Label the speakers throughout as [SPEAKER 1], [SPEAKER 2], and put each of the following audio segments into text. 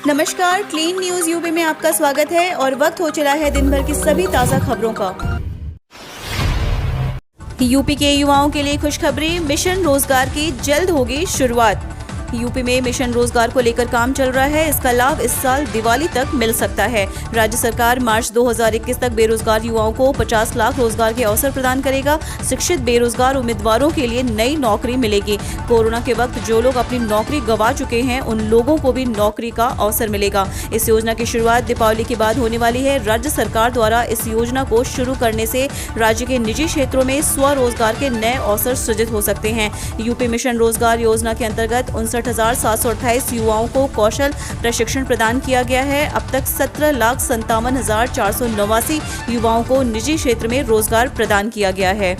[SPEAKER 1] नमस्कार, clean news UP में आपका स्वागत है और वक्त हो चला है दिन भर की सभी ताज़ा खबरों का। यूपी के युवाओं के लिए खुशखबरी, मिशन रोजगार की जल्द होगी शुरुआत। यूपी में मिशन रोजगार को लेकर काम चल रहा है। इसका लाभ इस साल दिवाली तक मिल सकता है। राज्य सरकार मार्च 2021 तक बेरोजगार युवाओं को 50 लाख रोजगार के अवसर प्रदान करेगा। शिक्षित बेरोजगार उम्मीदवारों के लिए नई नौकरी मिलेगी। कोरोना के वक्त जो लोग अपनी नौकरी गंवा चुके हैं उन लोगों को भी नौकरी का अवसर मिलेगा। इस योजना की शुरुआत दीपावली के बाद होने वाली है। राज्य सरकार द्वारा इस योजना को शुरू करने से राज्य के निजी क्षेत्रों में स्वरोजगार के नए अवसर सृजित हो सकते हैं। यूपी मिशन रोजगार योजना के अंतर्गत 59,728 युवाओं को कौशल प्रशिक्षण प्रदान किया गया है। अब तक 17,57,489 युवाओं को निजी क्षेत्र में रोजगार प्रदान किया गया है।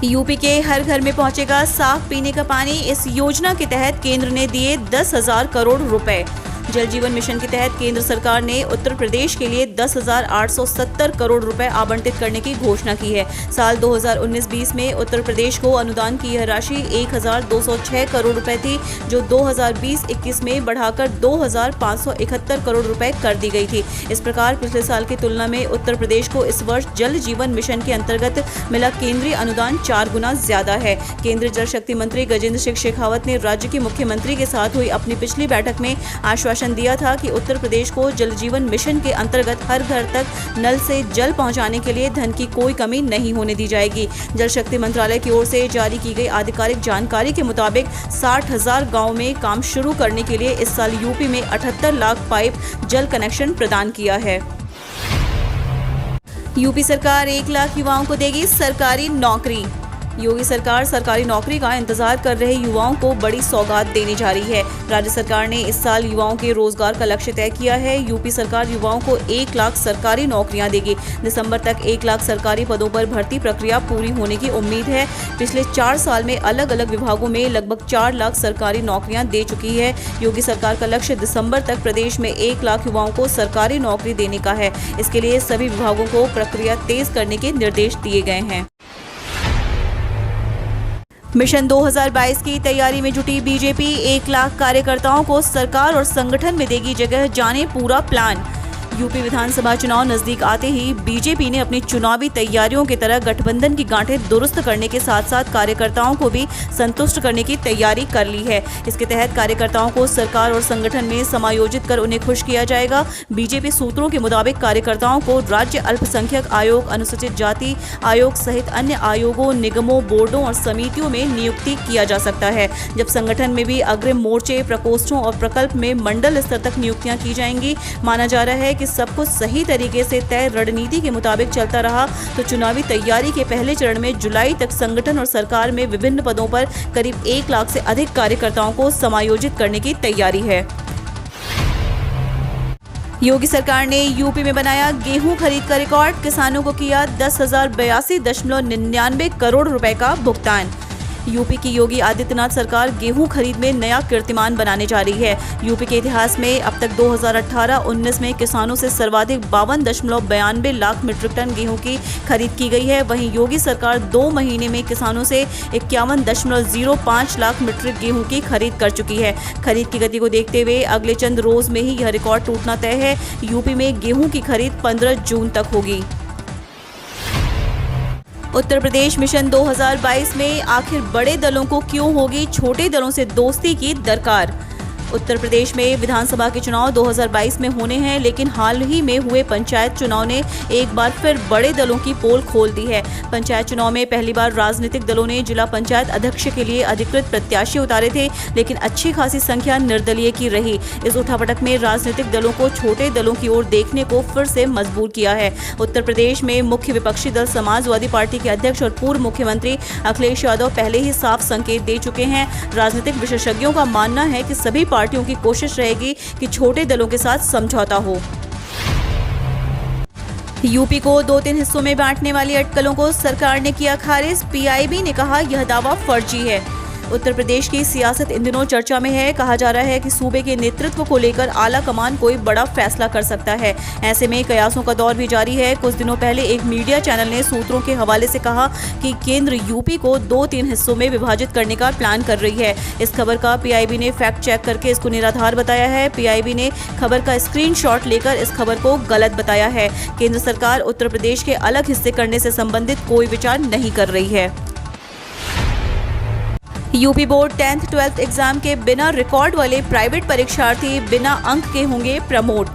[SPEAKER 1] यूपी के हर घर में पहुंचेगा साफ पीने का पानी। इस योजना के तहत केंद्र ने दिए 10,000 करोड़ रुपए। जल जीवन मिशन के तहत केंद्र सरकार ने उत्तर प्रदेश के लिए 10,870 करोड़ रुपए आवंटित करने की घोषणा की है। साल 2019-20 में उत्तर प्रदेश को अनुदान की यह राशि 1,206 करोड़ रुपए थी, जो 2020-21 में बढ़ाकर 2,571 करोड़ रुपए कर दी गई थी। इस प्रकार पिछले साल की तुलना में उत्तर प्रदेश को इस वर्ष जल जीवन मिशन के अंतर्गत मिला केंद्रीय अनुदान 4 गुना ज्यादा है। केंद्रीय जल शक्ति मंत्री गजेंद्र सिंह शेखावत ने राज्य के मुख्यमंत्री के साथ हुई अपनी पिछली बैठक में आश्वासन दिया था कि उत्तर प्रदेश को जल जीवन मिशन के अंतर्गत हर घर तक नल से जल पहुंचाने के लिए धन की कोई कमी नहीं होने दी जाएगी। जल शक्ति मंत्रालय की ओर से जारी की गई आधिकारिक जानकारी के मुताबिक 60,000 गांवों में काम शुरू करने के लिए इस साल यूपी में 78 लाख पाइप जल कनेक्शन प्रदान किया है। यूपी सरकार 1 लाख युवाओं को देगी सरकारी नौकरी। योगी सरकार सरकारी नौकरी का इंतजार कर रहे युवाओं को बड़ी सौगात देने जा रही है। राज्य सरकार ने इस साल युवाओं के रोजगार का लक्ष्य तय किया है। यूपी सरकार युवाओं को 1 लाख सरकारी नौकरियां देगी। दिसंबर तक 1 लाख सरकारी पदों पर भर्ती प्रक्रिया पूरी होने की उम्मीद है। पिछले 4 साल में अलग अलग विभागों में लगभग 4 लाख सरकारी नौकरियां दे चुकी है। योगी सरकार का लक्ष्य दिसंबर तक प्रदेश में 1 लाख युवाओं को सरकारी नौकरी देने का है। इसके लिए सभी विभागों को प्रक्रिया तेज करने के निर्देश दिए गए हैं। मिशन 2022 की तैयारी में जुटी बीजेपी। 1 लाख कार्यकर्ताओं को सरकार और संगठन में देगी जगह, जाने पूरा प्लान। यूपी विधानसभा चुनाव नजदीक आते ही बीजेपी ने अपनी चुनावी तैयारियों की तरह गठबंधन की गांठें दुरुस्त करने के साथ साथ कार्यकर्ताओं को भी संतुष्ट करने की तैयारी कर ली है। इसके तहत कार्यकर्ताओं को सरकार और संगठन में समायोजित कर उन्हें खुश किया जाएगा। बीजेपी सूत्रों के मुताबिक कार्यकर्ताओं को राज्य अल्पसंख्यक आयोग, अनुसूचित जाति आयोग सहित अन्य आयोगों, निगमों, बोर्डों और समितियों में नियुक्ति किया जा सकता है। जब संगठन में भी अग्रिम मोर्चे, प्रकोष्ठों और प्रकल्प में मंडल स्तर तक नियुक्तियां की जाएंगी। माना जा रहा है कि सब कुछ सही तरीके से तय रणनीति के मुताबिक चलता रहा तो चुनावी तैयारी के पहले चरण में जुलाई तक संगठन और सरकार में विभिन्न पदों पर करीब 1 लाख से अधिक कार्यकर्ताओं को समायोजित करने की तैयारी है। योगी सरकार ने यूपी में बनाया गेहूं खरीद का रिकॉर्ड। किसानों को किया 10,082.99 करोड़ रुपए का भुगतान। यूपी की योगी आदित्यनाथ सरकार गेहूं खरीद में नया कीर्तिमान बनाने जा रही है। यूपी के इतिहास में अब तक 2018-19 में किसानों से सर्वाधिक 52.92 लाख मीट्रिक टन गेहूं की खरीद की गई है। वहीं योगी सरकार 2 महीने में किसानों से 51.05 लाख मीट्रिक गेहूं की खरीद कर चुकी है। खरीद की गति को देखते हुए अगले चंद रोज में ही यह रिकॉर्ड टूटना तय है। यूपी में गेहूं की खरीद 15 जून तक होगी। उत्तर प्रदेश मिशन 2022 में आखिर बड़े दलों को क्यों होगी छोटे दलों से दोस्ती की दरकार। उत्तर प्रदेश में विधानसभा के चुनाव 2022 में होने हैं, लेकिन हाल ही में हुए पंचायत चुनाव ने एक बार फिर बड़े दलों की पोल खोल दी है। पंचायत चुनाव में पहली बार राजनीतिक दलों ने जिला पंचायत अध्यक्ष के लिए अधिकृत प्रत्याशी उतारे थे, लेकिन अच्छी खासी संख्या निर्दलीय की रही। इस उठापटक में राजनीतिक दलों को छोटे दलों की ओर देखने को फिर से मजबूर किया है। उत्तर प्रदेश में मुख्य विपक्षी दल समाजवादी पार्टी के अध्यक्ष और पूर्व मुख्यमंत्री अखिलेश यादव पहले ही साफ संकेत दे चुके हैं। राजनीतिक विशेषज्ञों का मानना है कि सभी पार्टियों की कोशिश रहेगी कि छोटे दलों के साथ समझौता हो। यूपी को 2-3 हिस्सों में बांटने वाली अटकलों को सरकार ने किया खारिज। पीआईबी ने कहा यह दावा फर्जी है। उत्तर प्रदेश की सियासत इन दिनों चर्चा में है। कहा जा रहा है कि सूबे के नेतृत्व को लेकर आला कमान कोई बड़ा फैसला कर सकता है। ऐसे में कयासों का दौर भी जारी है। कुछ दिनों पहले एक मीडिया चैनल ने सूत्रों के हवाले से कहा कि केंद्र यूपी को 2-3 हिस्सों में विभाजित करने का प्लान कर रही है। इस खबर का पीआईबी ने फैक्ट चेक करके इसको निराधार बताया है। पीआईबी ने खबर का स्क्रीनशॉट लेकर इस खबर को गलत बताया है। केंद्र सरकार उत्तर प्रदेश के अलग हिस्से करने से संबंधित कोई विचार नहीं कर रही है। UP board 10th 12th exam के बिना रिकॉर्ड वाले प्राइवेट परीक्षार्थी बिना अंक के होंगे प्रमोट।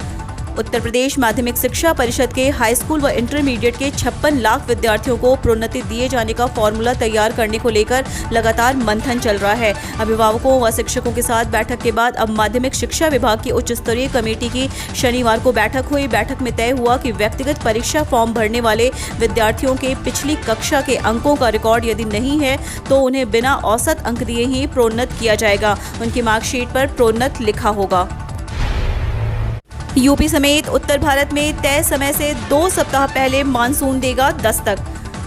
[SPEAKER 1] उत्तर प्रदेश माध्यमिक शिक्षा परिषद के हाई स्कूल व इंटरमीडिएट के 56 लाख विद्यार्थियों को प्रोन्नति दिए जाने का फॉर्मूला तैयार करने को लेकर लगातार मंथन चल रहा है। अभिभावकों व शिक्षकों के साथ बैठक के बाद अब माध्यमिक शिक्षा विभाग की उच्च स्तरीय कमेटी की शनिवार को बैठक हुई। बैठक में तय हुआ कि व्यक्तिगत परीक्षा फॉर्म भरने वाले विद्यार्थियों के पिछली कक्षा के अंकों का रिकॉर्ड यदि नहीं है तो उन्हें बिना औसत अंक दिए ही प्रोन्नत किया जाएगा। उनकी मार्कशीट पर प्रोन्नत लिखा होगा। यूपी समेत उत्तर भारत में तय समय से 2 सप्ताह पहले मानसून देगा दस्तक।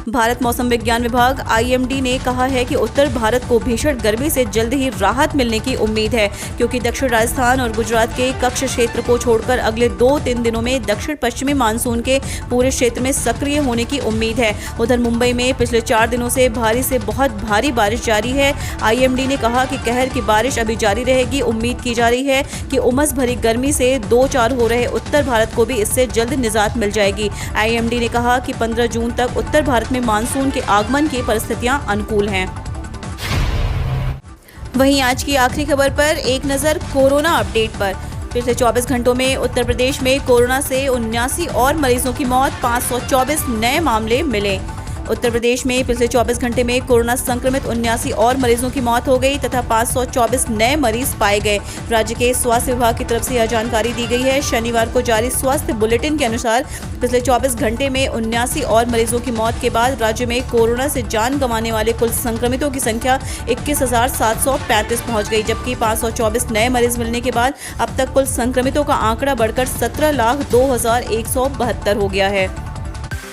[SPEAKER 1] भारत मौसम विज्ञान विभाग IMD ने कहा है कि उत्तर भारत को भीषण गर्मी से जल्द ही राहत मिलने की उम्मीद है, क्योंकि दक्षिण राजस्थान और गुजरात के कक्ष क्षेत्र को छोड़कर अगले 2-3 दिनों में दक्षिण पश्चिमी मानसून के पूरे क्षेत्र में सक्रिय होने की उम्मीद है। उधर मुंबई में पिछले 4 दिनों से भारी से बहुत भारी बारिश जारी है। IMD ने कहा कि कहर की बारिश अभी जारी रहेगी। उम्मीद की जा रही है कि उमस भरी गर्मी से 2-4 हो रहे उत्तर भारत को भी इससे जल्द निजात मिल जाएगी। IMD ने कहा कि 15 जून तक उत्तर भारत में मानसून के आगमन की परिस्थितियां अनुकूल हैं। वहीं आज की आखिरी खबर पर एक नजर कोरोना अपडेट पर। पिछले 24 घंटों में उत्तर प्रदेश में कोरोना से 79 और मरीजों की मौत, 524 नए मामले मिले। उत्तर प्रदेश में पिछले 24 घंटे में कोरोना संक्रमित 79 और मरीजों की मौत हो गई तथा 524 नए मरीज पाए गए। राज्य के स्वास्थ्य विभाग की तरफ से यह जानकारी दी गई है। शनिवार को जारी स्वास्थ्य बुलेटिन के अनुसार पिछले 24 घंटे में 79 और मरीजों की मौत के बाद राज्य में कोरोना से जान गंवाने वाले कुल संक्रमितों की संख्या 21,735 पहुंच गई, जबकि 524 नए मरीज मिलने के बाद अब तक कुल संक्रमितों का आंकड़ा बढ़कर 17,02,172 हो गया है।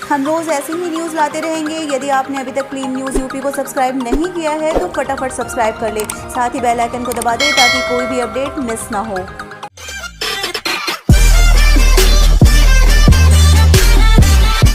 [SPEAKER 1] हम रोज ऐसी ही न्यूज़ लाते रहेंगे। यदि आपने अभी तक क्लीन न्यूज़ यूपी को सब्सक्राइब नहीं किया है तो फटाफट सब्सक्राइब कर ले, साथ ही बेल आइकन को दबा दें ताकि कोई भी अपडेट मिस ना हो।